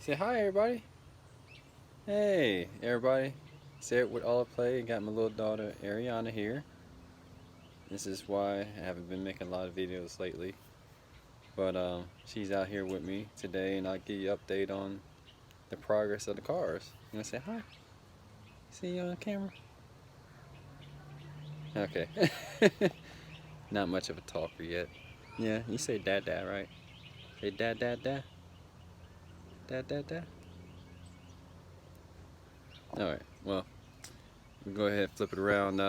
Say hi, everybody. Hey, everybody. Say it with all play. Got my little daughter Ariana here. This is why I haven't been making a lot of videos lately. But she's out here with me today, and I'll give you an update on the progress of the cars. You wanna say hi? See you on camera? Okay. Not much of a talker yet. Yeah, you say dad, dad, right? Say dad, dad, dad. Dad, dad, dad. Alright, well, we'll go ahead and flip it around.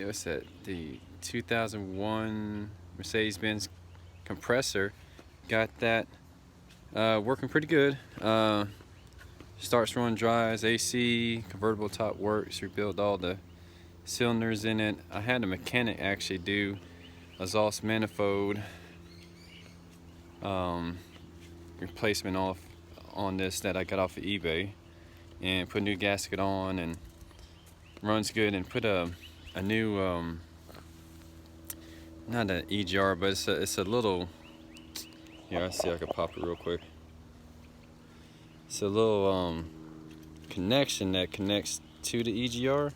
What's that? The 2001 Mercedes-Benz compressor, got that working pretty good. Starts running dries, AC, convertible top works, rebuilt all the cylinders in it. I had a mechanic actually do exhaust manifold replacement off on this that I got off of eBay, and put a new gasket on, and runs good, and put a new not an EGR, but it's a little, here, I see I can pop it real quick. It's a little connection that connects to the EGR,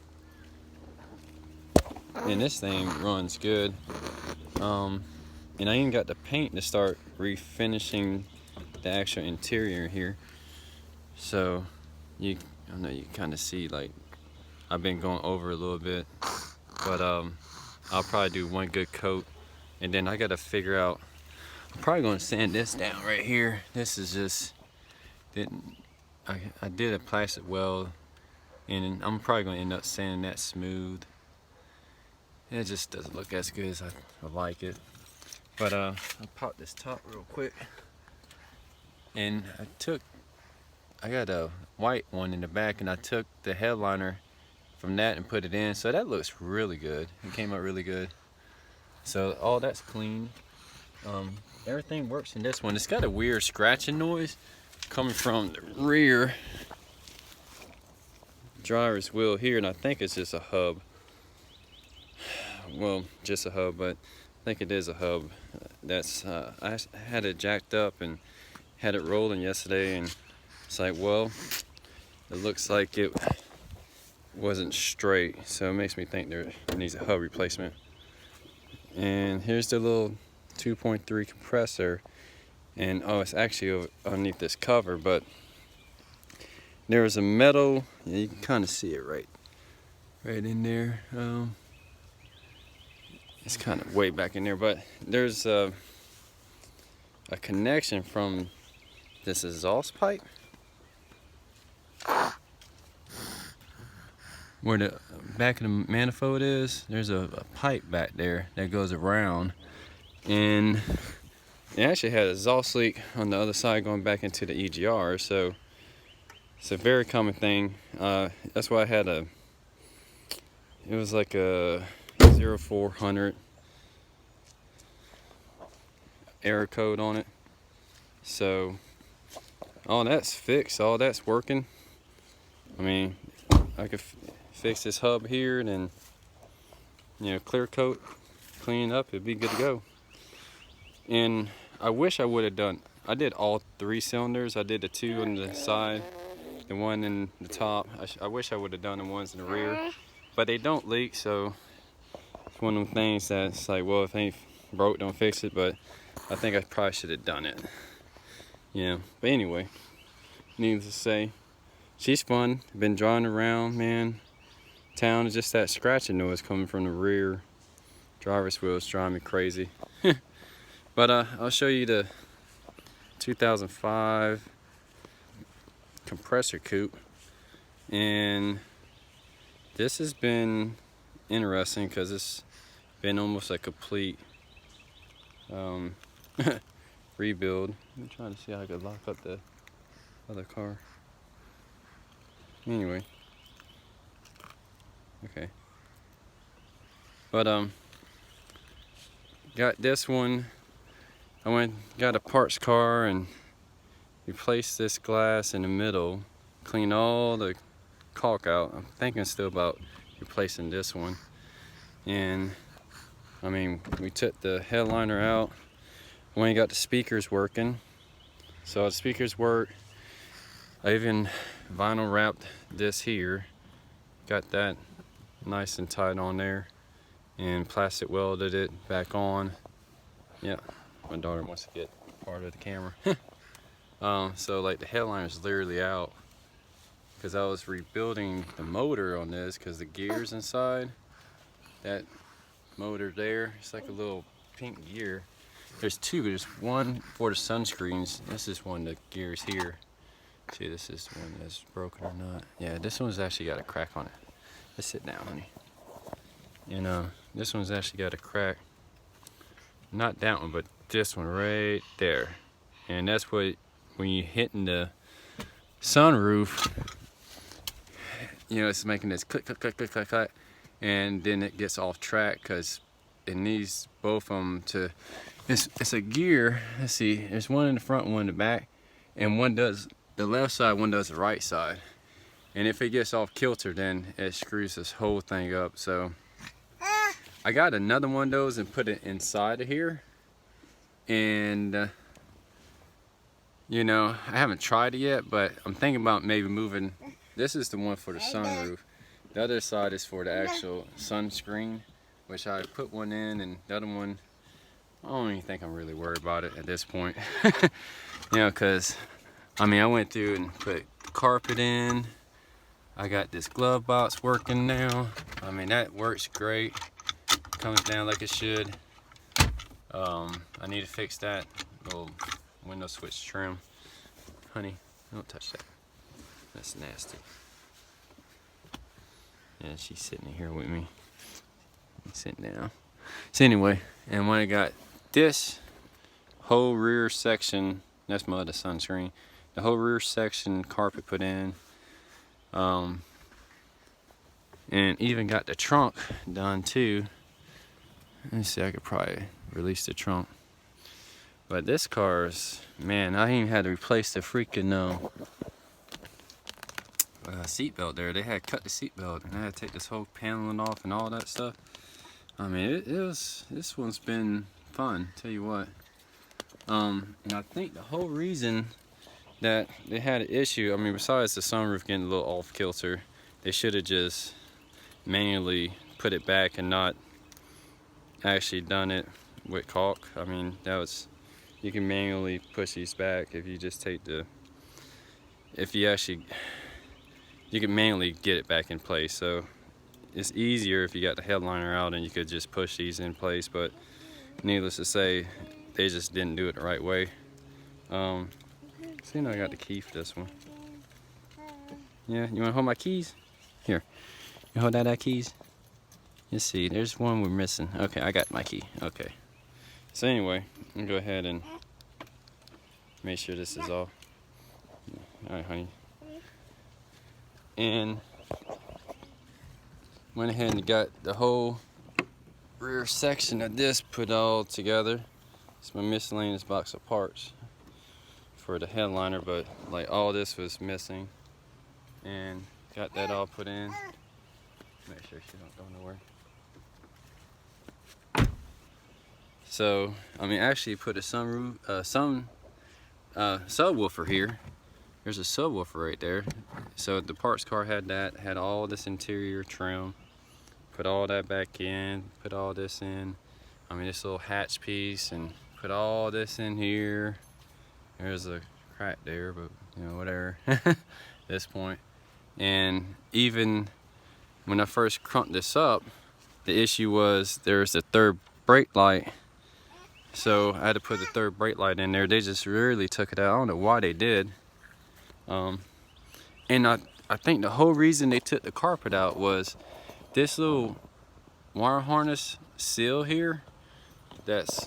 and this thing runs good. And I even got the paint to start refinishing the actual interior here. So I know you kind of see, like, I've been going over a little bit, but I'll probably do one good coat, and then I got to figure out. I'm probably going to sand this down right here. This is just I did a plastic weld, and I'm probably going to end up sanding that smooth. It just doesn't look as good as I like it. But I'll pop this top real quick, and I got a white one in the back, and I took the headliner from that and put it in, so that looks really good. It came out really good. So all that's clean. Everything works in this one. It's got a weird scratching noise coming from the rear driver's wheel here, and I think it's just a hub. Well, just a hub, but I think it is a hub. That's I had it jacked up and had it rolling yesterday, and it's like, well, it looks like it wasn't straight, so it makes me think there needs a hub replacement. And here's the little 2.3 compressor, and oh, it's actually underneath this cover, but there was a metal, you can kind of see it right in there. It's kind of way back in there, but there's a connection from this exhaust pipe where the back of the manifold is. There's a pipe back there that goes around, and it actually had an exhaust leak on the other side going back into the EGR. So it's a very common thing. That's why I had it was like a 0400 error code on it. So all that's fixed, all that's working. I mean, I could fix this hub here, and then, you know, clear coat, clean it up, it'd be good to go. And I wish I would have done, I did all 3 cylinders. I did the 2 on the side, the 1 in the top. I wish I would have done the ones in the rear, but they don't leak, so it's one of them things that's like, well, if it ain't broke, don't fix it. But I think I probably should have done it. Yeah, but anyway, needless to say, she's fun. Been driving around, man. Town is just that scratching noise coming from the rear driver's wheels driving me crazy. But I'll show you the 2005 compressor coupe, and this has been interesting because it's been almost a complete rebuild. I'm trying to see how I could lock up the other car. Anyway, okay. But got this one. I got a parts car and replaced this glass in the middle, cleaned all the caulk out. I'm thinking still about replacing this one. And I mean, we took the headliner out, we ain't got the speakers working. So the speakers work. I even vinyl wrapped this here. Got that nice and tight on there. And plastic welded it back on. Yeah, my daughter wants to get part of the camera. So like the headliner's literally out. Because I was rebuilding the motor on this because the gears inside, that motor there, it's like a little pink gear. There's two, there's one for the sunscreens. This is one of the gears here. See, this is the one that's broken or not. Yeah, this one's actually got a crack on it. Let's sit down, honey. You know, this one's actually got a crack. Not that one, but this one right there. And that's what, when you're hitting the sunroof, you know, it's making this click, click, click, click, click, click, and then it gets off track because it needs both of them to. It's a gear. Let's see. There's one in the front, one in the back, and one does the left side, one does the right side. And if it gets off kilter, then it screws this whole thing up. So I got another one of those and put it inside of here, and you know, I haven't tried it yet, but I'm thinking about maybe moving. This is the one for the sunroof. The other side is for the actual sunscreen, which I put one in, and the other one, I don't even think I'm really worried about it at this point. You know, because, I mean, I went through and put carpet in. I got this glove box working now. I mean, that works great. Comes down like it should. I need to fix that little window switch trim. Honey, don't touch that. That's nasty. Yeah, she's sitting here with me. Sitting down. So anyway, and when I got this whole rear section, that's my other sunscreen, the whole rear section carpet put in, and even got the trunk done too. Let me see, I could probably release the trunk. But this car's, man, I even had to replace the freaking seat belt there. They had cut the seat belt and I had to take this whole paneling off and all that stuff. I mean, this one's been fun, tell you what. And I think the whole reason that they had an issue, I mean, besides the sunroof getting a little off kilter, they should have just manually put it back and not actually done it with caulk. I mean, that was, you can manually push these back if you just take the, if you actually, you can manually get it back in place. So it's easier if you got the headliner out and you could just push these in place, but needless to say, they just didn't do it the right way. See, now I got the key for this one. Yeah, you wanna hold my keys? Here, you hold that keys? Let's see, there's one we're missing. Okay, I got my key, okay. So anyway, I'm gonna go ahead and make sure this is all. All right, honey. And went ahead and got the whole rear section of this put all together. It's my miscellaneous box of parts for the headliner, but like all this was missing, and got that all put in. Make sure she don't go nowhere. So I mean, actually put a sunroof, subwoofer here. There's a subwoofer right there. So the parts car had that, had all this interior trim. Put all that back in, put all this in. I mean, this little hatch piece, and put all this in here. There's a crack there, but you know, whatever. At this point. And even when I first crunked this up, the issue was there's a third brake light. So I had to put the third brake light in there. They just really took it out. I don't know why they did. And I think the whole reason they took the carpet out was this little wire harness seal here that's